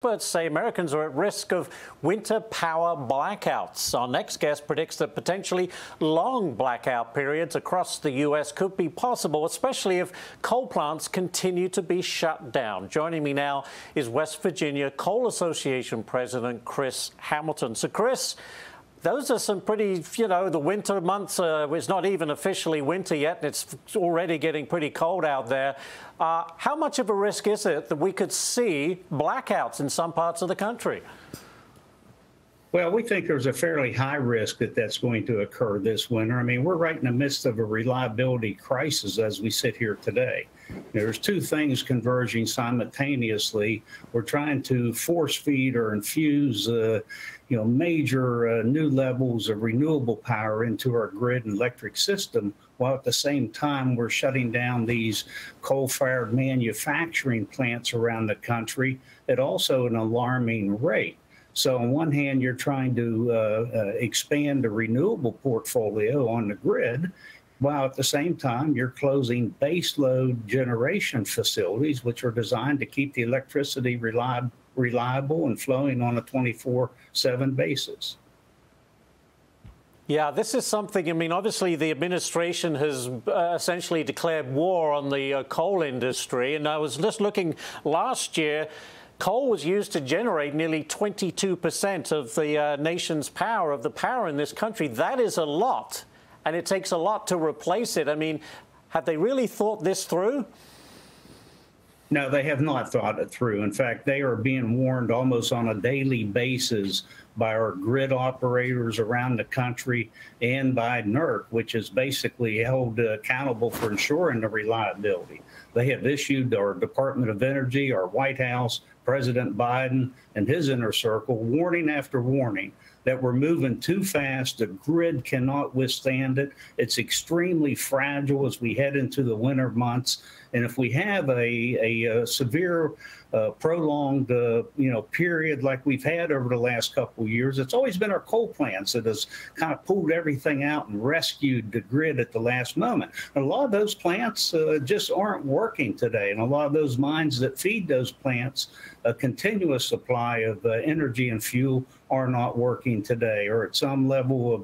Experts say Americans are at risk of winter power blackouts. Our next guest predicts that potentially long blackout periods across the U.S. could be possible, especially if coal plants continue to be shut down. Joining me now is West Virginia Coal Association President Chris Hamilton. So, Chris, those are some pretty, the winter months, it's not even officially winter yet, and it's already getting pretty cold out there. How much of a risk is it that we could see blackouts in some parts of the country? Well, we think there's a fairly high risk that that's going to occur this winter. I mean, we're right in the midst of a reliability crisis as we sit here today. There's two things converging simultaneously. We're trying to force feed or infuse, major new levels of renewable power into our grid and electric system, while at the same time we're shutting down these coal-fired manufacturing plants around the country at also an alarming rate. So on one hand, you're trying to expand the renewable portfolio on the grid, while at the same time you're closing baseload generation facilities, which are designed to keep the electricity reliable and flowing on a 24/7 basis. Yeah, this is something, I mean, obviously the administration has essentially declared war on the coal industry. And I was just looking last year, coal was used to generate nearly 22% of the nation's power, of the power in this country. That is a lot, and it takes a lot to replace it. I mean, have they really thought this through? No, they have not thought it through. In fact, they are being warned almost on a daily basis by our grid operators around the country and by NERC, which is basically held accountable for ensuring the reliability. They have issued our Department of Energy, our White House, President Biden, and his inner circle warning after warning that we're moving too fast. The grid cannot withstand it. It's extremely fragile as we head into the winter months. And if we have a severe, prolonged, period like we've had over the last couple of years, it's always been our coal plants that has kind of pulled everything out and rescued the grid at the last moment. And a lot of those plants just aren't working today. And a lot of those mines that feed those plants a continuous supply of energy and fuel are not working today, or at some level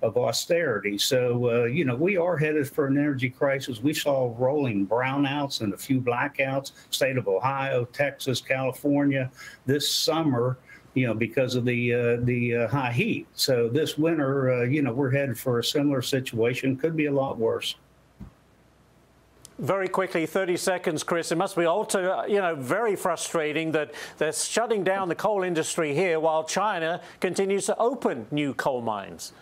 of austerity. So, we are headed for an energy crisis. We saw rolling brownouts and a few blackouts, state of Ohio, Texas, California this summer, because of the high heat. So this winter, we're headed for a similar situation. Could be a lot worse. Very quickly, 30 seconds, Chris. It must be very frustrating that they're shutting down the coal industry here while China continues to open new coal mines.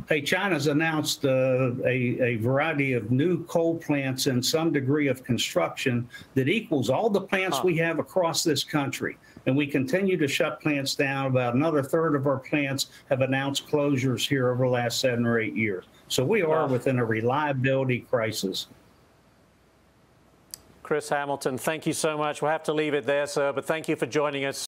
Hey, China's announced a variety of new coal plants and some degree of construction that equals all the plants we have across this country. And we continue to shut plants down. About another third of our plants have announced closures here over the last 7 or 8 years. So we are within a reliability crisis. Chris Hamilton, thank you so much. We'll have to leave it there, sir, but thank you for joining us.